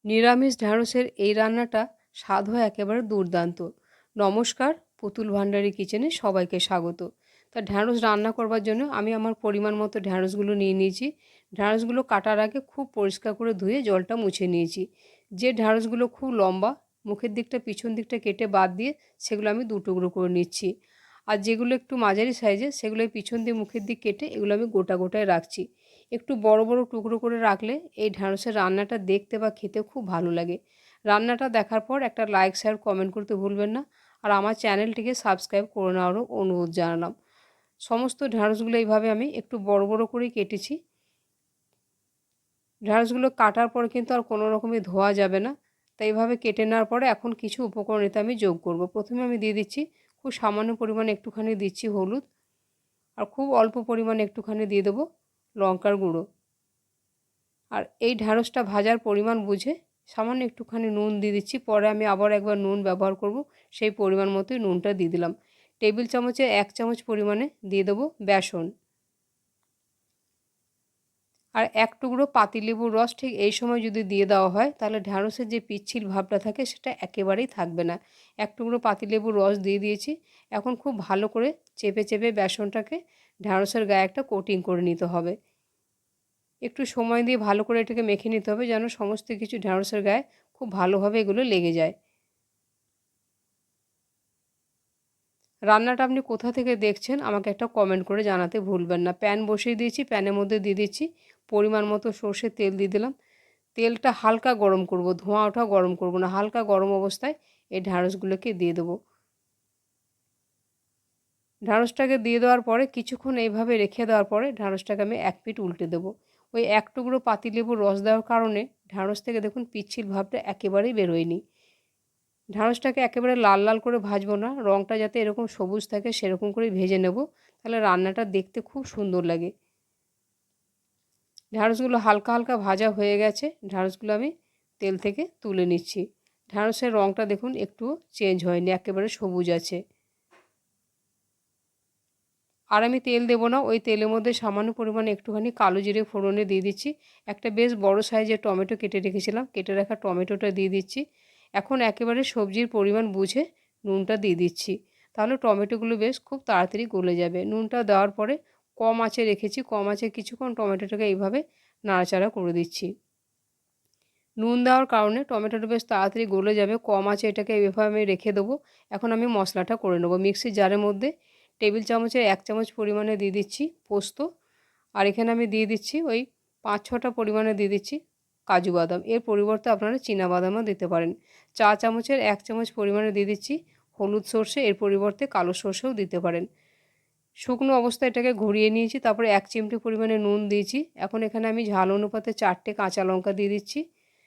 নিরামিষ ঢ্যাঁড়সের এই রান্নাটা স্বাদ হয় একেবারে দুর্দান্ত। নমস্কার, পুতুল ভান্ডারী কিচেনে সবাইকে স্বাগত। তা ঢ্যাঁড়স রান্না করবার জন্য আমি আমার পরিমাণ মতো ঢ্যাঁড়সগুলো নিয়ে নিয়েছি। ঢ্যাঁড়সগুলো কাটার আগে খুব পরিষ্কার করে ধুয়ে জলটা মুছে নিয়েছি। যে ঢ্যাঁড়সগুলো খুব লম্বা, মুখের দিকটা পিছন দিকটা কেটে বাদ দিয়ে সেগুলো আমি দু টুকরো করে নিচ্ছি। আর যেগুলো একটু মাঝারি সাইজের সেগুলো পিছন দিয়ে মুখের দিক কেটে এগুলো আমি গোটা গোটায় রাখছি। একটু বড় বড় টুকরো করে রাখলে এই ঢ্যাঁড়সের রান্নাটা দেখতে বা খেতে খুব ভালো লাগে। রান্নাটা দেখার পর একটা লাইক শেয়ার কমেন্ট করতে ভুলবেন না। আর আমার চ্যানেলটিকে সাবস্ক্রাইব করে নেওয়ারও অনুরোধ জানালাম। সমস্ত ঢ্যাঁড়সগুলো এইভাবে আমি একটু বড় বড় করেই কেটেছি। ঢ্যাঁড়সগুলো কাটার পর কিন্তু আর কোনো রকমই ধোয়া যাবে না। তাই এইভাবে কেটে নেওয়ার পরে এখন কিছু উপকরণ এতে আমি যোগ করব। প্রথমে আমি দিয়ে দিচ্ছি খুব সামান্য পরিমাণে একটুখানি দিচ্ছি হলুদ, আর খুব অল্প পরিমাণে একটুখানি দিয়ে দেবো লঙ্কার গুঁড়ো। আর এই ঢ্যাঁড়সটা ভাজার পরিমাণ বুঝে সামান্য একটুখানি নুন দিয়ে দিচ্ছি। পরে আমি আবার একবার নুন ব্যবহার করব, সেই পরিমাণ মতোই নুনটা দিয়ে দিলাম। টেবিল চামচে 1 চামচ পরিমাণে দিয়ে দেবো বেসন। আর 1 টুকরো পাতিলেবুর রস ঠিক এই সময় যদি দিয়ে দেওয়া হয় তাহলে ঢ্যাঁড়সের যে পিচ্ছিল ভাবটা থাকে সেটা একেবারেই থাকবে না। 1 টুকরো পাতিলেবুর রস দিয়ে দিয়েছি। এখন খুব ভালো করে চেপে চেপে বেসনটাকে ঢ্যাঁড়সের গায়ে একটা কোটিং করে নিতে হবে। একটু সময় দিয়ে ভালো করে এটাকে মেখে নিতে হবে যেন সমস্ত কিছু ঢ্যাঁড়সের গায়ে খুব ভালোভাবে এগুলো লেগে যায়। রান্নাটা আপনি কোথা থেকে দেখছেন আমাকে একটা কমেন্ট করে জানাতে ভুলবেন না। প্যান বসিয়ে দিয়েছি, প্যানের মধ্যে দিয়ে দিচ্ছি পরিমাণ মতো সর্ষের তেল দিয়ে দিলাম। তেলটা হালকা গরম করব, ধোঁয়া ওঠা গরম করব না, হালকা গরম অবস্থায় এই ঢ্যাঁড়সগুলোকে দিয়ে দেবো। ঢ্যাঁড়সটাকে দিয়ে দেওয়ার পরে কিছুক্ষণ এইভাবে রেখে দেওয়ার পরে ঢ্যাঁড়সটাকে আমি এক পিঠ উল্টে দেবো। ওই 1 টুকরো পাতিলেবুর রস দেওয়ার কারণে ঢ্যাঁড়স থেকে দেখুন পিচ্ছিল ভাবটা একেবারেই বেরোয়নি। ঢ্যাঁড়সটাকে একেবারে লাল লাল করে ভাজবো না, রঙটা যাতে এরকম সবুজ থাকে সেরকম করেই ভেজে নেব, তাহলে রান্নাটা দেখতে খুব সুন্দর লাগে। ঢ্যাঁড়সগুলো হালকা হালকা ভাজা হয়ে গেছে, ঢ্যাঁড়সগুলো আমি তেল থেকে তুলে নিচ্ছি। ঢ্যাঁড়সের রঙটা দেখুন একটু চেঞ্জ হয়নি, একেবারে সবুজ আছে। আর আমি তেল দেবো না, ওই তেলের মধ্যে সামান্য পরিমাণে একটুখানি কালো জিরে ফোড়নে দিয়ে দিচ্ছি। একটা বেশ বড় সাইজের টমেটো কেটে রেখেছিলাম, কেটে রাখা টমেটোটা দিয়ে দিচ্ছি। এখন একেবারে সবজির পরিমাণ বুঝে নুনটা দিয়ে দিচ্ছি, তাহলে টমেটোগুলো বেশ খুব তাড়াতাড়ি গলে যাবে। নুনটা দেওয়ার পরে কম আঁচে রেখেছি, কম আঁচে কিছুক্ষণ টমেটোটাকে এইভাবে নাড়াচাড়া করে দিচ্ছি। নুন দেওয়ার কারণে টমেটোটা বেশ তাড়াতাড়ি গলে যাবে। কম আঁচে এটাকে এভাবে আমি রেখে দেবো। এখন আমি মশলাটা করে নেবো। মিক্সির জারের মধ্যে টেবিল চামচের 1 চামচ পরিমাণে দিয়ে দিচ্ছি পোস্ত, আর এখানে আমি দিয়ে দিচ্ছি ওই 5-6টা পরিমাণে দিয়ে দিচ্ছি কাজু বাদাম। এর পরিবর্তে আপনারা চীনা বাদামও দিতে পারেন। চা চামচের 1 চামচ পরিমাণে দিয়ে দিচ্ছি হলুদ সর্ষে, এর পরিবর্তে কালো সর্ষেও দিতে পারেন। শুকনো অবস্থায় এটাকে ঘুরিয়ে নিয়েছি, তারপরে 1 চিমটি পরিমাণে নুন দিয়েছি। এখন এখানে আমি ঝাল অনুপাতে 4টে কাঁচা লঙ্কা দিয়ে দিচ্ছি।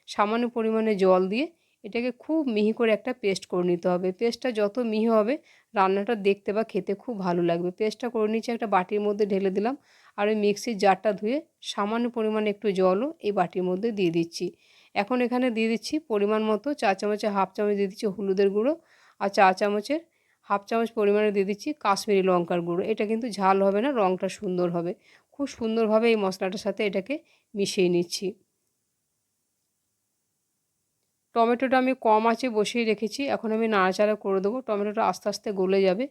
সামান্য পরিমাণে জল দিয়ে এটাকে খুব মিহি করে একটা পেস্ট করে নিতে হবে। পেস্টটা যত মিহি হবে রান্নাটা দেখতে বা খেতে খুব ভালো লাগবে। পেস্টটা করে নিচ্ছি, একটা বাটির মধ্যে ঢেলে দিলাম। আর ওই মিক্সির জারটা ধুয়ে সামান্য পরিমাণে একটু জলও এই বাটির মধ্যে দিয়ে দিচ্ছি। এখন এখানে দিয়ে দিচ্ছি পরিমাণ মতো চা চামচে হাফ চামচ দিয়ে দিচ্ছি হলুদের গুঁড়ো, আর চা চামচের হাফ চামচ পরিমাণে দিয়ে দিচ্ছি কাশ্মীরি লঙ্কার গুঁড়ো। এটা কিন্তু ঝাল হবে না, রঙটা সুন্দর হবে। খুব সুন্দরভাবে এই মশলাটার সাথে এটাকে মিশিয়ে নিচ্ছি। টমেটোটা আমি কম আঁচে বসিয়ে রেখেছি, এখন আমি নাড়াচাড়া করে দেবো। টমেটোটা আস্তে আস্তে গলে যাবে।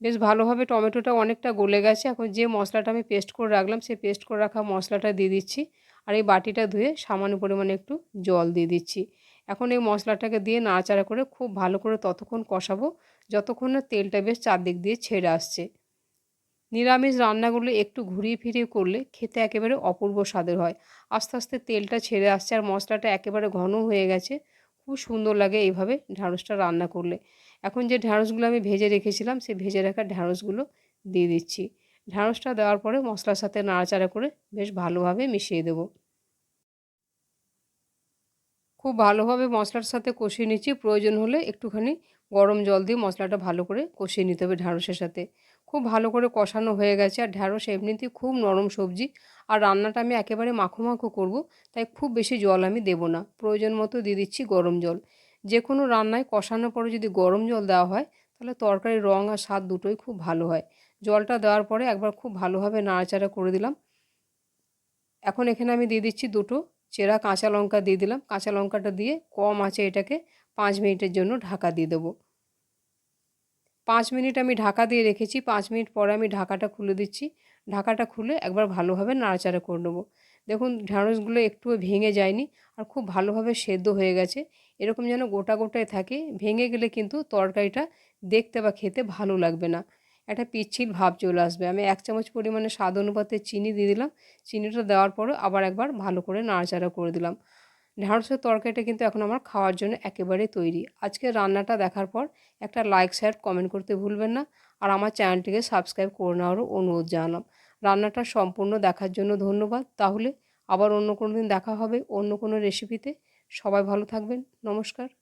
বেশ ভালোভাবে টমেটোটা অনেকটা গলে গেছে। এখন যে মশলাটা আমি পেস্ট করে রাখলাম সেই পেস্ট করে রাখা মশলাটা দিয়ে দিচ্ছি, আর এই বাটিটা ধুয়ে সামান্য পরিমাণে একটু জল দিয়ে দিচ্ছি। এখন এই মশলাটাকে দিয়ে নাড়াচাড়া করে খুব ভালো করে ততক্ষণ কষাবো যতক্ষণ না তেলটা বেশ চারদিক দিয়ে ছেড়ে আসছে। নিরামিষ রান্নাগুলো একটু ঘুরিয়ে ফিরিয়ে করলে খেতে একেবারে অপূর্ব স্বাদের হয়। আস্তে আস্তে তেলটা ছেড়ে আসছে আর মশলাটা একেবারে ঘন হয়ে গেছে। খুব সুন্দর লাগে এইভাবে ঢ্যাঁড়সটা রান্না করলে। এখন যে ঢ্যাঁড়সগুলো আমি ভেজে রেখেছিলাম সেই ভেজে রাখা ঢ্যাঁড়সগুলো দিয়ে দিচ্ছি। ঢ্যাঁড়সটা দেওয়ার পরে মশলার সাথে নাড়াচাড়া করে বেশ ভালোভাবে মিশিয়ে দেবো। খুব ভালোভাবে মশলার সাথে কষিয়ে নিচ্ছি। প্রয়োজন হলে একটুখানি গরম জল দিয়ে মশলাটা ভালো করে কষিয়ে নিতে হবে ঢ্যাঁড়সের সাথে। খুব ভালো করে কষানো হয়ে গেছে, আর ঢ্যাঁড়স এমনিতেই খুব নরম সবজি, আর রান্নাটা আমি একেবারে মাখো মাখো করব, তাই খুব বেশি জল আমি দেবো না। প্রয়োজন মতো দিয়ে দিচ্ছি গরম জল। যে কোনো রান্নায় কষানোর পরে যদি গরম জল দেওয়া হয় তাহলে তরকারির রঙ আর স্বাদ দুটোই খুব ভালো হয়। জলটা দেওয়ার পরে একবার খুব ভালোভাবে নাড়াচাড়া করে দিলাম। এখন এখানে আমি দিয়ে দিচ্ছি দুটো চেরা কাঁচা লঙ্কা দিয়ে দিলাম। কাঁচা লঙ্কাটা দিয়ে কম আঁচে এটাকে 5 মিনিটের জন্য ঢাকা দিয়ে দেবো। 5 মিনিট আমি ঢাকা দিয়ে রেখেছি। 5 মিনিট পরে আমি ঢাকাটা খুলে দিচ্ছি। ঢাকাটা খুলে একবার ভালোভাবে নাড়াচাড়া করে নেবো। দেখুন ঢ্যাঁড়সগুলো একটুও ভেঙে যায়নি আর খুব ভালোভাবে সেদ্ধ হয়ে গেছে। এরকম যেন গোটা গোটায় থাকে, ভেঙে গেলে কিন্তু তরকারিটা দেখতে বা খেতে ভালো লাগবে না, একটা পিচ্ছিল ভাব চলে আসবে। আমি 1 চামচ পরিমাণে স্বাদ অনুপাতে চিনি দিয়ে দিলাম। চিনিটা দেওয়ার পরে আবার একবার ভালো করে নাড়াচাড়া করে দিলাম। ঢ্যাঁড়সের তরকারিটা কিন্তু এখন আমার খাওয়ার জন্য একেবারে তৈরি। আজকে রান্নাটা দেখার পর একটা লাইক শেয়ার কমেন্ট করতে ভুলবেন না, আর আমার চ্যানেলটিকে সাবস্ক্রাইব করে নেওয়ারও অনুরোধ জানালাম। রান্নাটা সম্পূর্ণ দেখার জন্য ধন্যবাদ। তাহলে আবার অন্য কোনো দিন দেখা হবে অন্য কোনো রেসিপিতে। সবাই ভালো থাকবেন। নমস্কার।